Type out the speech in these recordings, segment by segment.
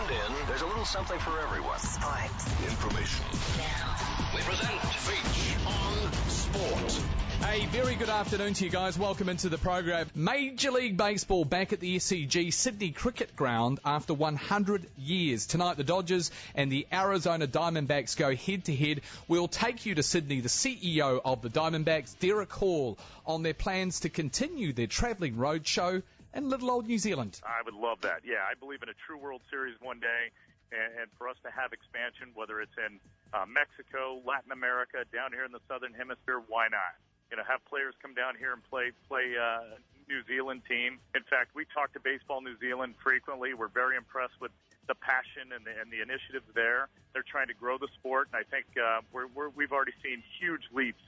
tuned in, there's a little something for everyone. Sports. Information. Now. We present Veitch on Sport. A very good afternoon to you guys. Welcome into the program. Major League Baseball back at the SCG Sydney Cricket Ground after 100 years. Tonight the Dodgers and the Arizona Diamondbacks go head-to-head. We'll take you to Sydney, the CEO of the Diamondbacks, Derrick Hall, on their plans to continue their travelling roadshow in little old New Zealand. I would love that. Yeah, I believe in a true World Series one day, and for us to have expansion, whether it's in Mexico, Latin America, down here in the Southern Hemisphere, why not? You know, have players come down here and play New Zealand team. In fact, we talk to Baseball New Zealand frequently. We're very impressed with the passion and the initiatives there. They're trying to grow the sport, and I think we've already seen huge leaps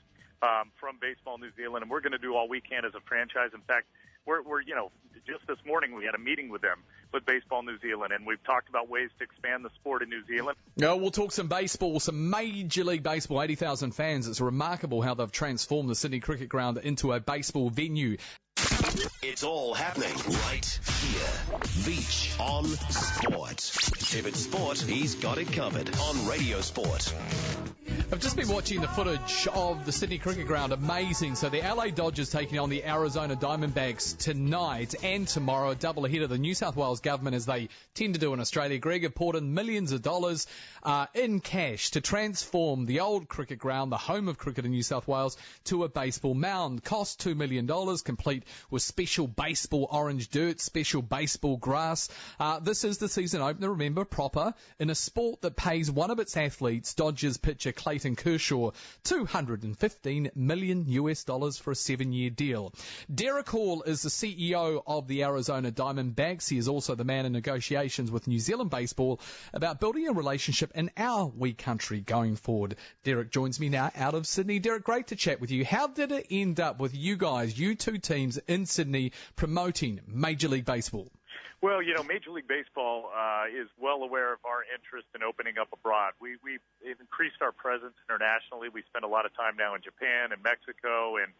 from Baseball New Zealand, and we're going to do all we can as a franchise. In fact, we're just this morning we had a meeting with them, with Baseball New Zealand, and we've talked about ways to expand the sport in New Zealand. No, we'll talk some baseball, some Major League Baseball, 80,000 fans. It's remarkable how they've transformed the Sydney Cricket Ground into a baseball venue. It's all happening right here. Veitch on Sport. If it's sport, he's got it covered on RadioSport. I've just been watching the footage of the Sydney Cricket Ground. Amazing. So the LA Dodgers taking on the Arizona Diamondbacks tonight and tomorrow, a doubleheader. The New South Wales government, as they tend to do in Australia, Greg, have poured in millions of dollars in cash to transform the old cricket ground, the home of cricket in New South Wales, to a baseball mound. Cost $2 million, complete with special baseball orange dirt, special baseball grass. This is the season opener, remember, proper, in a sport that pays one of its athletes, Dodgers pitcher Clayton Kershaw, $215 million for a 7-year deal. Derrick Hall is the CEO of the Arizona Diamondbacks. He is also the man in negotiations with New Zealand Baseball about building a relationship in our wee country going forward. Derrick joins me now out of Sydney. Derrick, great to chat with you. How did it end up with you guys, you two teams in Sydney, promoting Major League Baseball? Well, you know, Major League Baseball is well aware of our interest in opening up abroad. We've increased our presence internationally. We spend a lot of time now in Japan and Mexico and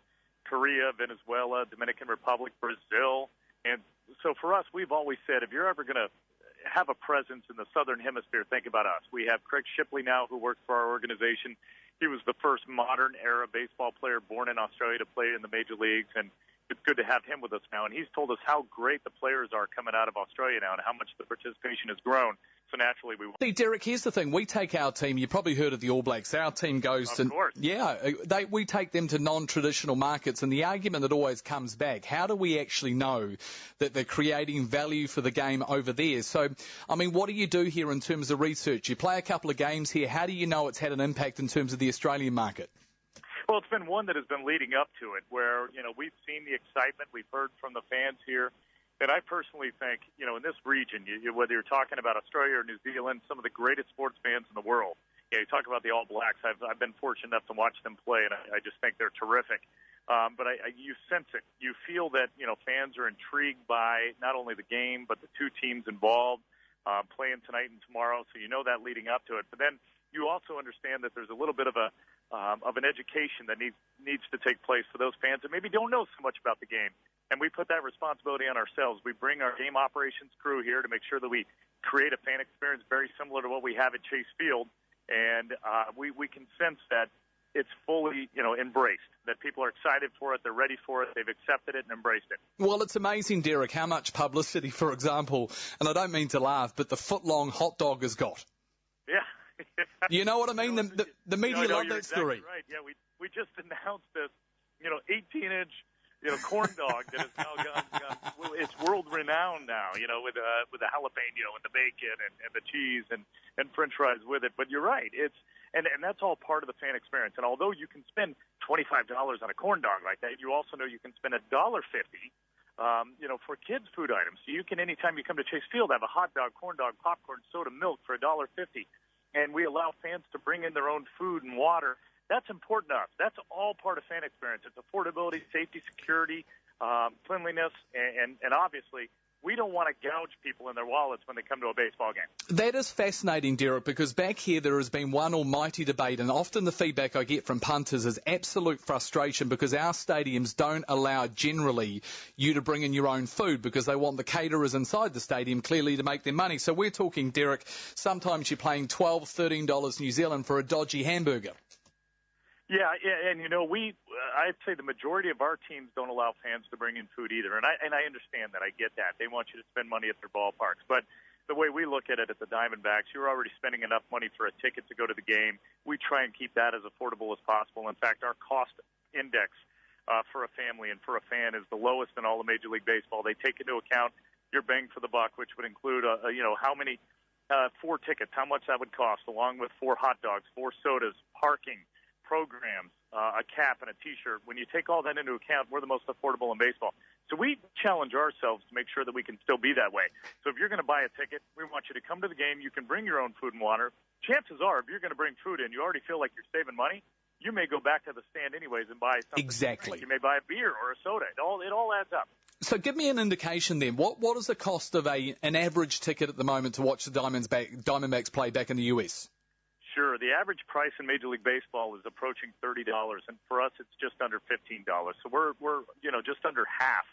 Korea, Venezuela, Dominican Republic, Brazil. And so for us, we've always said, if you're ever going to have a presence in the Southern Hemisphere, think about us. We have Craig Shipley now, who works for our organization. He was the first modern-era baseball player born in Australia to play in the major leagues, and it's good to have him with us now. And he's told us how great the players are coming out of Australia now and how much the participation has grown. So naturally, we want. See, Derrick, here's the thing. We take our team. You've probably heard of the All Blacks. Our team goes to. Of course. Yeah, we take them to non-traditional markets, and the argument that always comes back: how do we actually know that they're creating value for the game over there? So, I mean, what do you do here in terms of research? You play a couple of games here. How do you know it's had an impact in terms of the Australian market? Well, it's been one that has been leading up to it, where, you know, we've seen the excitement, we've heard from the fans here, and I personally think, you know, in this region, whether you're talking about Australia or New Zealand, some of the greatest sports fans in the world. You know, you talk about the All Blacks. I've been fortunate enough to watch them play, and I just think they're terrific. But you sense it. You feel that, you know, fans are intrigued by not only the game, but the two teams involved playing tonight and tomorrow, so you know that leading up to it. But then you also understand that there's a little bit of an education that needs to take place for those fans that maybe don't know so much about the game. And we put that responsibility on ourselves. We bring our game operations crew here to make sure that we create a fan experience very similar to what we have at Chase Field. And we can sense that it's fully, you know, embraced, that people are excited for it, they're ready for it, they've accepted it and embraced it. Well, it's amazing, Derrick, how much publicity, for example, and I don't mean to laugh, but the foot-long hot dog has got. Yeah. You know what I mean? The media love that story. Right. Yeah, we just announced this, you know, 18-inch, you know, corn dog that has now gone it's world renowned now, you know, with the jalapeno and the bacon and the cheese and French fries with it. But you're right, and that's all part of the fan experience. And although you can spend $25 on a corn dog like that, you also know you can spend $1.50. You know, for kids' food items. So you can, anytime you come to Chase Field, have a hot dog, corn dog, popcorn, soda, milk for $1.50. And we allow fans to bring in their own food and water. That's important to us. That's all part of fan experience. It's affordability, safety, security, cleanliness, and obviously we don't want to gouge people in their wallets when they come to a baseball game. That is fascinating, Derek, because back here there has been one almighty debate, and often the feedback I get from punters is absolute frustration because our stadiums don't allow generally you to bring in your own food because they want the caterers inside the stadium clearly to make their money. So we're talking, Derek, sometimes you're paying $12, $13 New Zealand for a dodgy hamburger. Yeah, and I'd say the majority of our teams don't allow fans to bring in food either, and I understand that. I get that. They want you to spend money at their ballparks, but the way we look at it at the Diamondbacks, you're already spending enough money for a ticket to go to the game. We try and keep that as affordable as possible. In fact, our cost index for a family and for a fan is the lowest in all of Major League Baseball. They take into account your bang for the buck, which would include how many 4 tickets, how much that would cost, along with 4 hot dogs, 4 sodas, parking, programs, a cap, and a T-shirt. When you take all that into account, we're the most affordable in baseball. So we challenge ourselves to make sure that we can still be that way. So if you're going to buy a ticket, we want you to come to the game. You can bring your own food and water. Chances are, if you're going to bring food in, you already feel like you're saving money. You may go back to the stand anyways and buy something. Exactly. You may buy a beer or a soda. It all adds up. So give me an indication then. What is the cost of an average ticket at the moment to watch the Diamondbacks play back in the US? Sure. The average price in Major League Baseball is approaching $30, and for us, it's just under $15. So we're just under half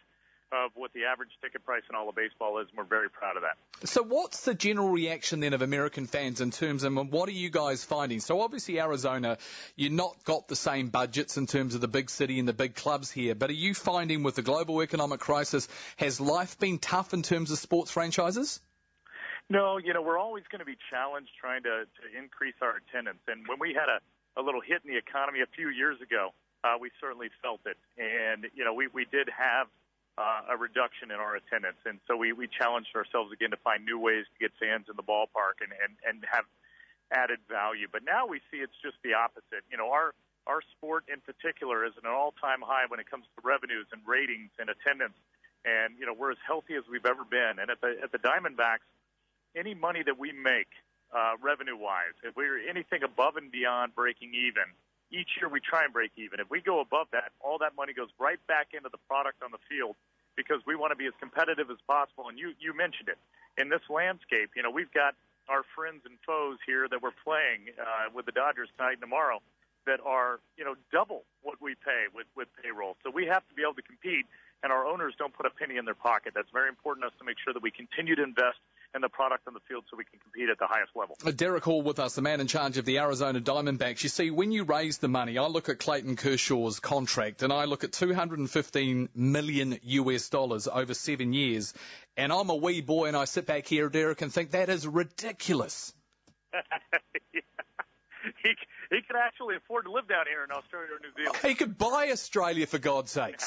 of what the average ticket price in all of baseball is, and we're very proud of that. So what's the general reaction then of American fans in terms of what are you guys finding? So obviously Arizona, you've not got the same budgets in terms of the big city and the big clubs here, but are you finding with the global economic crisis, has life been tough in terms of sports franchises? No, we're always going to be challenged trying to increase our attendance. And when we had a little hit in the economy a few years ago, we certainly felt it. And, we did have a reduction in our attendance. And so we challenged ourselves again to find new ways to get fans in the ballpark and have added value. But now we see it's just the opposite. Our sport in particular is at an all-time high when it comes to revenues and ratings and attendance. And, we're as healthy as we've ever been. And at the Diamondbacks, any money that we make revenue-wise, if we're anything above and beyond breaking even, each year we try and break even. If we go above that, all that money goes right back into the product on the field because we want to be as competitive as possible. And you mentioned it. In this landscape, we've got our friends and foes here that we're playing with the Dodgers tonight and tomorrow that are, double what we pay with payroll. So we have to be able to compete, and our owners don't put a penny in their pocket. That's very important to us to make sure that we continue to invest in the product on the field so we can compete at the highest level. Derrick Hall with us, the man in charge of the Arizona Diamondbacks. You see, when you raise the money, I look at Clayton Kershaw's contract and I look at $215 million over 7 years, and I'm a wee boy and I sit back here, Derrick, and think that is ridiculous. Yeah. He could actually afford to live down here in Australia or New Zealand. He could buy Australia, for God's sakes.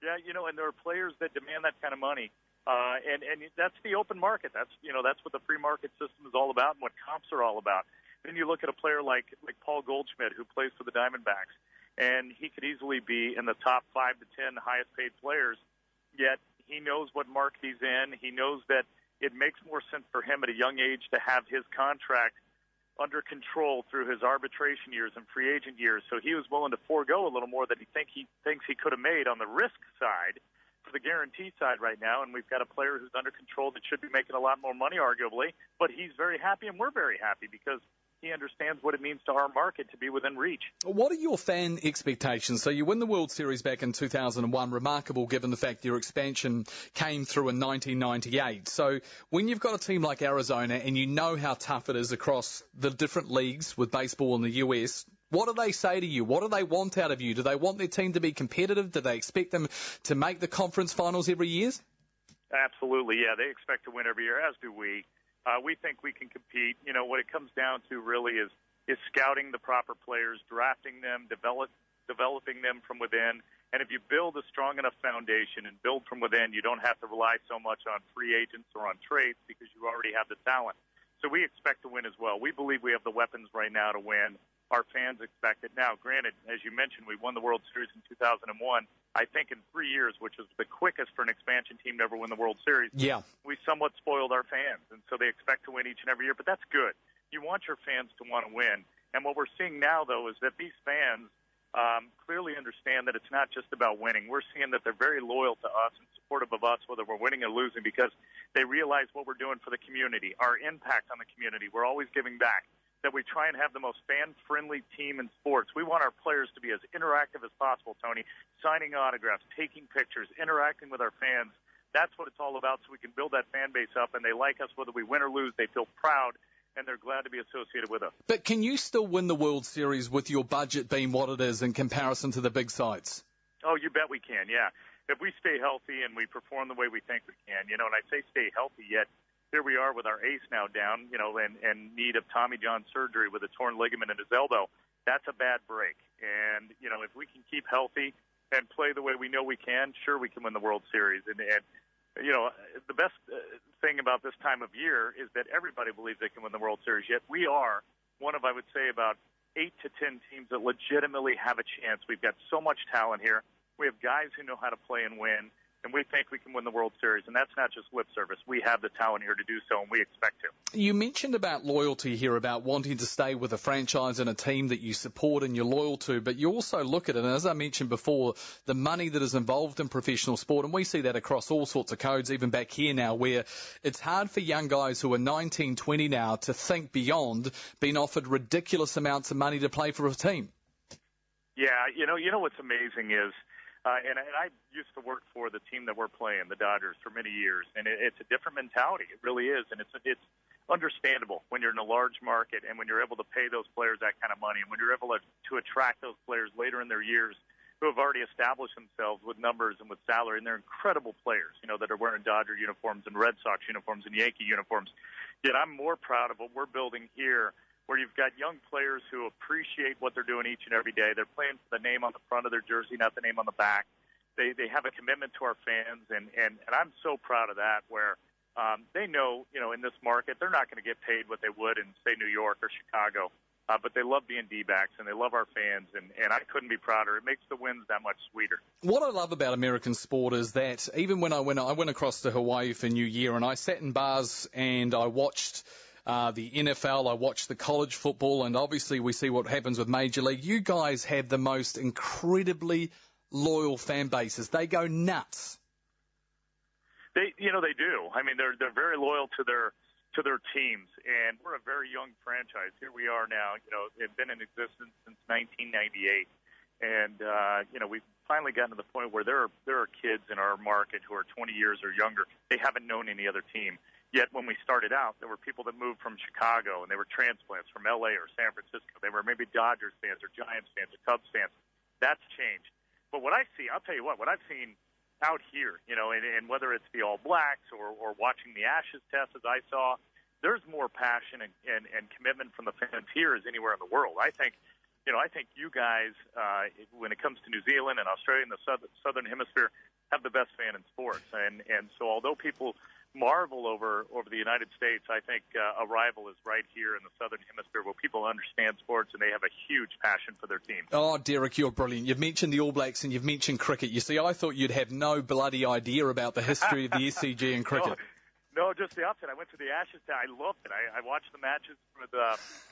Yeah, and there are players that demand that kind of money. And that's the open market. That's what the free market system is all about and what comps are all about. Then you look at a player like Paul Goldschmidt, who plays for the Diamondbacks, and he could easily be in the top 5 to 10 highest paid players, yet he knows what market he's in. He knows that it makes more sense for him at a young age to have his contract under control through his arbitration years and free agent years. So he was willing to forego a little more than he thinks he could have made on the risk side for the guarantee side right now. And we've got a player who's under control that should be making a lot more money, arguably. But he's very happy, and we're very happy because he understands what it means to our market to be within reach. What are your fan expectations? So you win the World Series back in 2001, remarkable given the fact your expansion came through in 1998. So when you've got a team like Arizona and you know how tough it is across the different leagues with baseball in the US, what do they say to you? What do they want out of you? Do they want their team to be competitive? Do they expect them to make the conference finals every year? Absolutely, yeah. They expect to win every year, as do we. We think we can compete. What it comes down to really is scouting the proper players, drafting them, developing them from within. And if you build a strong enough foundation and build from within, you don't have to rely so much on free agents or on trades because you already have the talent. So we expect to win as well. We believe we have the weapons right now to win. Our fans expect it. Now, granted, as you mentioned, we won the World Series in 2001. I think in 3 years, which is the quickest for an expansion team to ever win the World Series. Yeah. We somewhat spoiled our fans, and so they expect to win each and every year. But that's good. You want your fans to want to win. And what we're seeing now, though, is that these fans clearly understand that it's not just about winning. We're seeing that they're very loyal to us and supportive of us, whether we're winning or losing, because they realize what we're doing for the community, our impact on the community. We're always giving back, that we try and have the most fan-friendly team in sports. We want our players to be as interactive as possible, Tony, signing autographs, taking pictures, interacting with our fans. That's what it's all about, so we can build that fan base up, and they like us whether we win or lose. They feel proud, and they're glad to be associated with us. But can you still win the World Series with your budget being what it is in comparison to the big sites? Oh, you bet we can, yeah. If we stay healthy and we perform the way we think we can, and I say stay healthy, yet here we are with our ace now down, and need of Tommy John surgery with a torn ligament in his elbow. That's a bad break. And, if we can keep healthy and play the way we know we can, sure, we can win the World Series. And the best thing about this time of year is that everybody believes they can win the World Series, yet we are one of, I would say, about 8 to 10 teams that legitimately have a chance. We've got so much talent here. We have guys who know how to play and win, and we think we can win the World Series, and that's not just lip service. We have the talent here to do so, and we expect to. You mentioned about loyalty here, about wanting to stay with a franchise and a team that you support and you're loyal to, but you also look at it, and as I mentioned before, the money that is involved in professional sport, and we see that across all sorts of codes, even back here now, where it's hard for young guys who are 19, 20 now to think beyond being offered ridiculous amounts of money to play for a team. Yeah, you know what's amazing is, and I used to work for the team that we're playing, the Dodgers, for many years, and it's a different mentality. It really is, and it's understandable when you're in a large market and when you're able to pay those players that kind of money, and when you're able to attract those players later in their years who have already established themselves with numbers and with salary, and they're incredible players, that are wearing Dodger uniforms and Red Sox uniforms and Yankee uniforms. Yet I'm more proud of what we're building here, where you've got young players who appreciate what they're doing each and every day. They're playing for the name on the front of their jersey, not the name on the back. They have a commitment to our fans, and I'm so proud of that, where they know, in this market, they're not going to get paid what they would in, say, New York or Chicago, but they love being D-backs, and they love our fans, and I couldn't be prouder. It makes the wins that much sweeter. What I love about American sport is that even when I went across to Hawaii for New Year, and I sat in bars and I watched the NFL, I watch the college football, and obviously we see what happens with Major League. You guys have the most incredibly loyal fan bases. They go nuts. They do. I mean, they're very loyal to their teams, and we're a very young franchise. Here we are now. It's been in existence since 1998, and we've finally gotten to the point where there are kids in our market who are 20 years or younger. They haven't known any other team. Yet when we started out, there were people that moved from Chicago, and they were transplants from L.A. or San Francisco. They were maybe Dodgers fans or Giants fans or Cubs fans. That's changed. But what I see, I'll tell you what I've seen out here, and whether it's the All Blacks or watching the Ashes test as I saw, there's more passion and commitment from the fans here as anywhere in the world. I think you guys, when it comes to New Zealand and Australia and the Southern Hemisphere, have the best fan in sports. And so although people marvel over the United States, I think a rival is right here in the Southern Hemisphere, where people understand sports and they have a huge passion for their team. Oh, Derrick, you're brilliant. You've mentioned the All Blacks and you've mentioned cricket. You see, I thought you'd have no bloody idea about the history of the SCG and cricket. No, just the opposite. I went to the Ashes. I loved it. I watched the matches with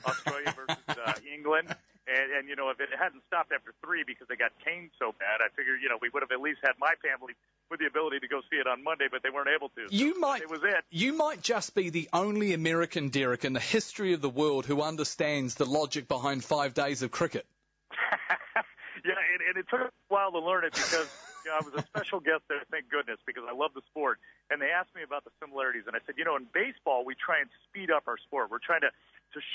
Australia versus England. And if it hadn't stopped after 3 because they got caned so bad, I figured, we would have at least had my family with the ability to go see it on Monday, but they weren't able to. It was it. You might just be the only American, Derrick, in the history of the world who understands the logic behind 5 days of cricket. Yeah, and it took a while to learn it because I was a special guest there, thank goodness, because I love the sport. And they asked me about the similarities, and I said, in baseball, we try and speed up our sport. We're trying to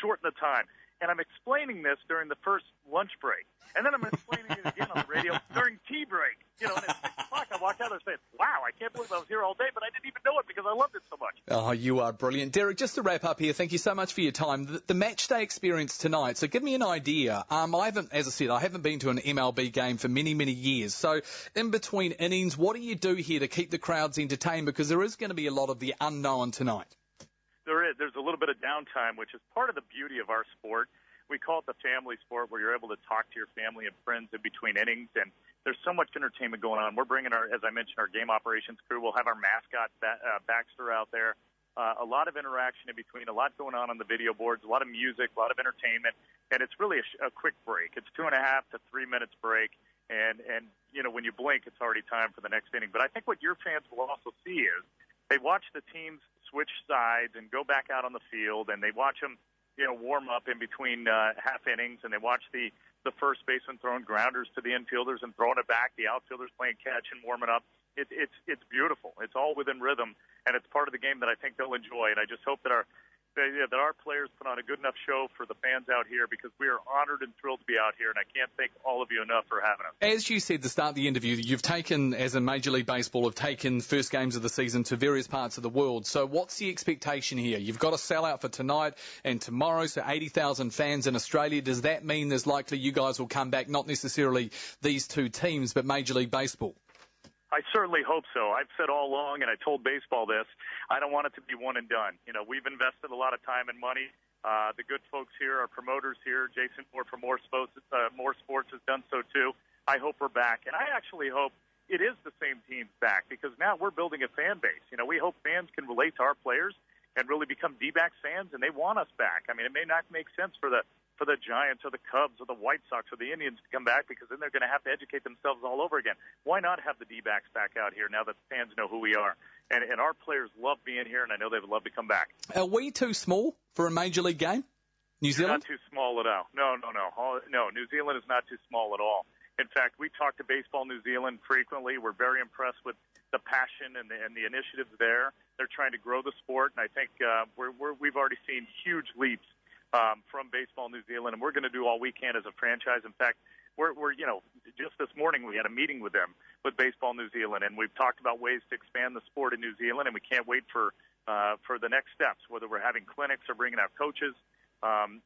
shorten the time. And I'm explaining this during the first lunch break. And then I'm explaining it again on the radio during tea break. And at 6 o'clock, I walked out there saying, wow, I can't believe I was here all day, but I didn't even know it because I loved it so much. Oh, you are brilliant. Derrick, just to wrap up here, thank you so much for your time. The match day experience tonight, so give me an idea. I haven't been to an MLB game for many, many years. So in between innings, what do you do here to keep the crowds entertained? Because there is going to be a lot of the unknown tonight. There is. There's a little bit of downtime, which is part of the beauty of our sport. We call it the family sport, where you're able to talk to your family and friends in between innings, and there's so much entertainment going on. We're bringing as I mentioned, our game operations crew. We'll have our mascot, Baxter, out there. a lot of interaction in between, a lot going on the video boards, a lot of music, a lot of entertainment, and it's really a quick break. It's 2.5 to 3 minutes break, and when you blink, it's already time for the next inning. But I think what your fans will also see is they watch the teams switch sides and go back out on the field, and they watch them warm up in between half innings, and they watch the first baseman throwing grounders to the infielders and throwing it back, the outfielders playing catch and warming up. It's beautiful. It's all within rhythm, and it's part of the game that I think they'll enjoy. And I just hope that our players put on a good enough show for the fans out here, because we are honored and thrilled to be out here, and I can't thank all of you enough for having us. As you said at the start of the interview, you've taken, as in Major League Baseball, have taken first games of the season to various parts of the world. So what's the expectation here? You've got a sellout for tonight and tomorrow, so 80,000 fans in Australia. Does that mean there's likely you guys will come back, not necessarily these two teams, but Major League Baseball? I certainly hope so. I've said all along, and I told baseball this, I don't want it to be one and done. We've invested a lot of time and money. The good folks here, our promoters here, Jason Moore from More Sports has done so too. I hope we're back, and I actually hope it is the same teams back, because now we're building a fan base. We hope fans can relate to our players and really become D-backs fans, and they want us back. I mean, it may not make sense for the Giants or the Cubs or the White Sox or the Indians to come back, because then they're going to have to educate themselves all over again. Why not have the D-backs back out here now that fans know who we are? And our players love being here, and I know they would love to come back. Are we too small for a Major League game? New Zealand? Not too small at all. No. New Zealand is not too small at all. In fact, we talk to Baseball New Zealand frequently. We're very impressed with the passion and the initiatives there. They're trying to grow the sport, and I think we've already seen huge leaps from Baseball New Zealand, and we're going to do all we can as a franchise. In fact, we're just this morning we had a meeting with them, with Baseball New Zealand, and we've talked about ways to expand the sport in New Zealand, and we can't wait for the next steps, whether we're having clinics or bringing out coaches.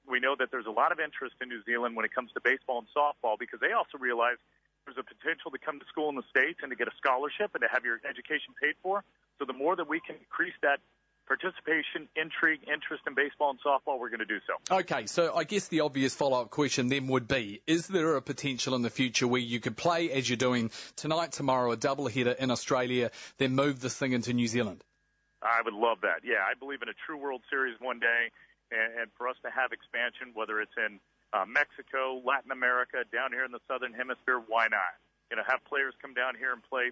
We know that there's a lot of interest in New Zealand when it comes to baseball and softball, because they also realize there's a potential to come to school in the States and to get a scholarship and to have your education paid for. So the more that we can increase that participation, intrigue, interest in baseball and softball, we're going to do so. Okay, so I guess the obvious follow-up question then would be, is there a potential in the future where you could play, as you're doing tonight, tomorrow, a doubleheader in Australia, then move this thing into New Zealand? I would love that. Yeah, I believe in a true World Series one day, and for us to have expansion, whether it's in Mexico, Latin America, down here in the Southern Hemisphere, why not? Have players come down here and play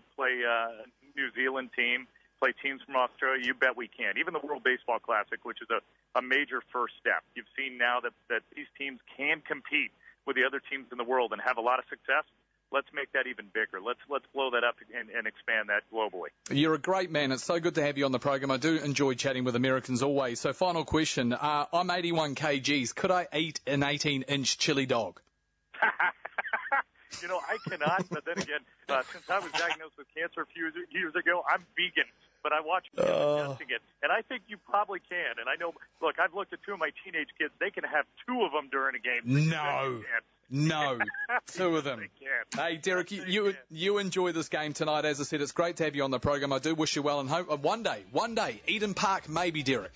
New Zealand team, play teams from Australia. You bet we can. Even the World Baseball Classic, which is a major first step. You've seen now that these teams can compete with the other teams in the world and have a lot of success. Let's make that even bigger. Let's blow that up and expand that globally. You're a great man. It's so good to have you on the program. I do enjoy chatting with Americans always. So final question. I'm 81 kgs. Could I eat an 18-inch chili dog? I cannot. But then again, since I was diagnosed with cancer a few years ago, I'm vegan. But I watch people testing it, and I think you probably can. And I know, look, I've looked at two of my teenage kids. They can have two of them during a game. No, two of them. Hey, Derrick, you enjoy this game tonight. As I said, it's great to have you on the program. I do wish you well, and hope one day, Eden Park, maybe, Derrick.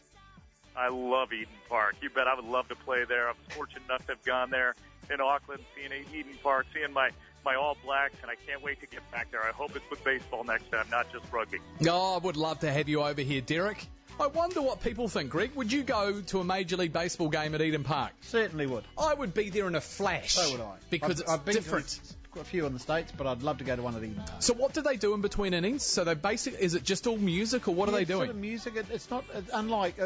I love Eden Park. You bet I would love to play there. I'm fortunate enough to have gone there in Auckland, seeing Eden Park, seeing my All Blacks, and I can't wait to get back there. I hope it's with baseball next time, not just rugby. Oh, I would love to have you over here, Derrick. I wonder what people think, Greg. Would you go to a Major League Baseball game at Eden Park? Certainly would. I would be there in a flash. So would I. Because I've been different. To a few in the States, but I'd love to go to one at Eden Park. So what do they do in between innings? So they is it just all music, or what are they doing? Sort of music. It's not unlike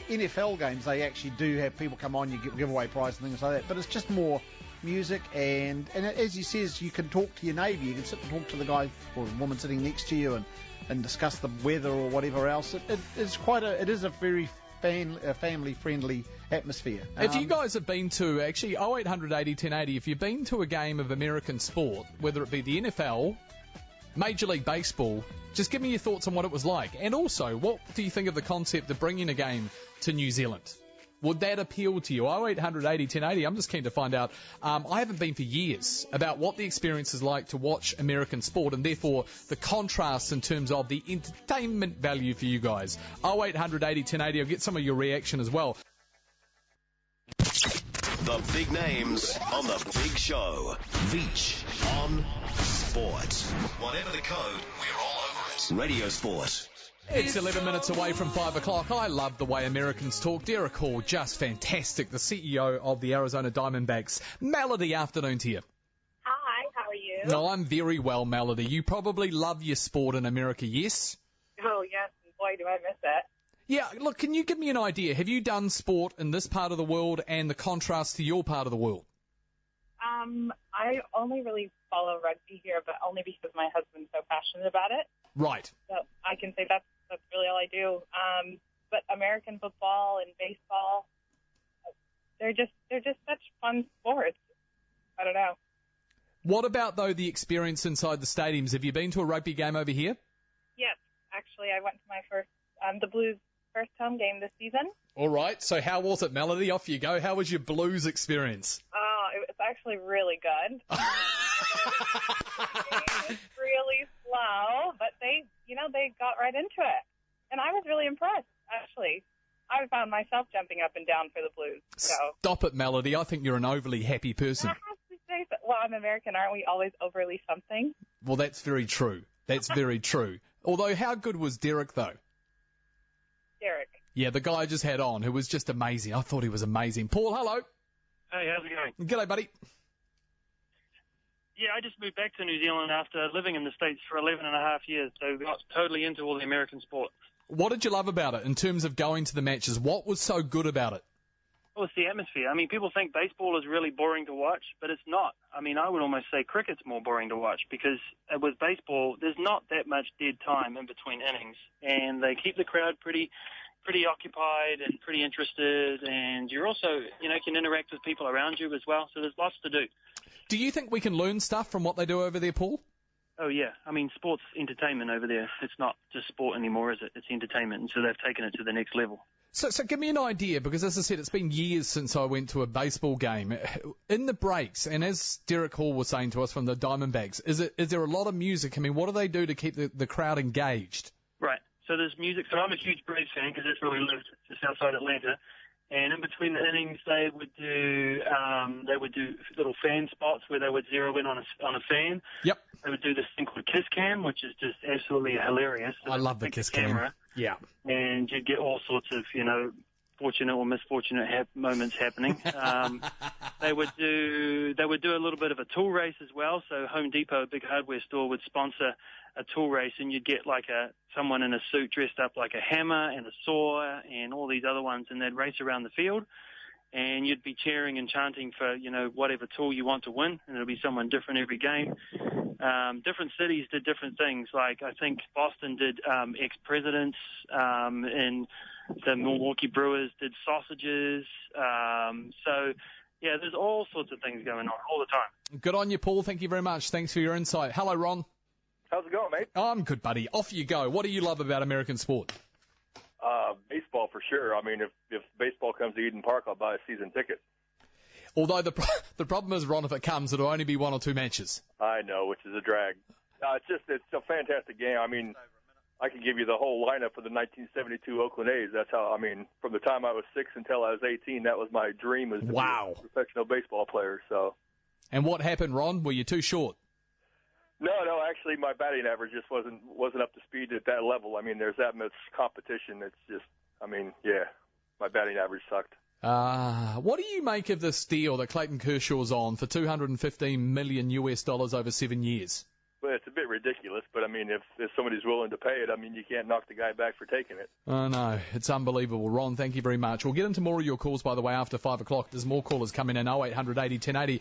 NFL games. They actually do have people come on, you give away prizes and things like that. But it's just more music, and as he says, you can talk to your neighbour. You can sit and talk to the guy or woman sitting next to you and discuss the weather or whatever else. It is a very family-friendly atmosphere. If you guys have been to, actually, 0800 80 1080, if you've been to a game of American sport, whether it be the NFL, Major League Baseball, just give me your thoughts on what it was like. And also, what do you think of the concept of bringing a game to New Zealand? Would that appeal to you? 0800 80 1080. I'm just keen to find out. I haven't been for years about what the experience is like to watch American sport, and therefore the contrast in terms of the entertainment value for you guys. 0800 80 1080. I'll get some of your reaction as well. The big names on the big show. Veitch on Sport. Whatever the code, we're all over it. RadioSport. It's 11 minutes away from 5 o'clock. I love the way Americans talk. Derrick Hall, just fantastic. The CEO of the Arizona Diamondbacks. Melody, afternoon to you. Hi, how are you? No, I'm very well, Melody. You probably love your sport in America, yes? Oh, yes, and boy, do I miss it. Yeah, look, can you give me an idea? Have you done sport in this part of the world and the contrast to your part of the world? I only really follow rugby here, but only because my husband's so passionate about it. Right. So I can say that's really all I do. But American football and baseball, they're just such fun sports. I don't know. What about, though, the experience inside the stadiums? Have you been to a rugby game over here? Yes, actually, I went to my first, the Blues' first home game this season. All right. So how was it, Melody? Off you go. How was your Blues experience? Oh, it was actually really good. It was really slow, but they got right into it. And I was really impressed, actually. I found myself jumping up and down for the Blues. So. Stop it, Melody. I think you're an overly happy person. I have to say that, well, I'm American. Aren't we always overly something? Well, that's very true. That's very true. Although, how good was Derrick, though? Derrick. Yeah, the guy I just had on, who was just amazing. I thought he was amazing. Paul, hello. Hey, how's it going? G'day, buddy. Yeah, I just moved back to New Zealand after living in the States for 11 and a half years, so got totally into all the American sport. What did you love about it in terms of going to the matches? What was so good about it? Well, it's the atmosphere. I mean, people think baseball is really boring to watch, but it's not. I mean, I would almost say cricket's more boring to watch because with baseball, there's not that much dead time in between innings, and they keep the crowd pretty occupied and pretty interested, and you're also, can interact with people around you as well, so there's lots to do. Do you think we can learn stuff from what they do over there, Paul? Oh, yeah. I mean, sport's entertainment over there. It's not just sport anymore, is it? It's entertainment, and so they've taken it to the next level. So give me an idea, because as I said, it's been years since I went to a baseball game. In the breaks, and as Derrick Hall was saying to us from the Diamondbacks, is there a lot of music? I mean, what do they do to keep the crowd engaged? Right. So there's music. So I'm a huge Braves fan because that's where we lived, just outside Atlanta. And in between the innings, they would do little fan spots where they would zero in on a fan. Yep. They would do this thing called Kiss Cam, which is just absolutely hilarious. So I love the Kiss Cam. Yeah. And you'd get all sorts of, fortunate or misfortunate moments happening. They would do a little bit of a tool race as well. So Home Depot, a big hardware store, would sponsor a tool race, and you'd get like someone in a suit dressed up like a hammer and a saw and all these other ones, and they'd race around the field, and you'd be cheering and chanting for whatever tool you want to win, and it'll be someone different every game. Different cities did different things. Like I think Boston did ex-presidents, and the Milwaukee Brewers did sausages. So, yeah, there's all sorts of things going on all the time. Good on you, Paul. Thank you very much. Thanks for your insight. Hello, Ron. How's it going, mate? I'm good, buddy. Off you go. What do you love about American sport? Baseball for sure. I mean, if baseball comes to Eden Park, I'll buy a season ticket. Although the problem is, Ron, if it comes, it'll only be one or two matches. I know, which is a drag. It's a fantastic game. I mean, I can give you the whole lineup for the 1972 Oakland A's. That's how, I mean, from the time I was 6 until I was 18, that was my dream, was to be a professional baseball player. So. And what happened, Ron? Were you too short? No, actually my batting average just wasn't up to speed at that level. I mean, there's that much competition. It's just, my batting average sucked. What do you make of this deal that Clayton Kershaw's on for $215 million over 7 years? Well, it's a bit ridiculous, but I mean, if somebody's willing to pay it, I mean, you can't knock the guy back for taking it. I know. It's unbelievable. Ron, thank you very much. We'll get into more of your calls, by the way, after 5 o'clock. There's more callers coming in, 0800 80 1080.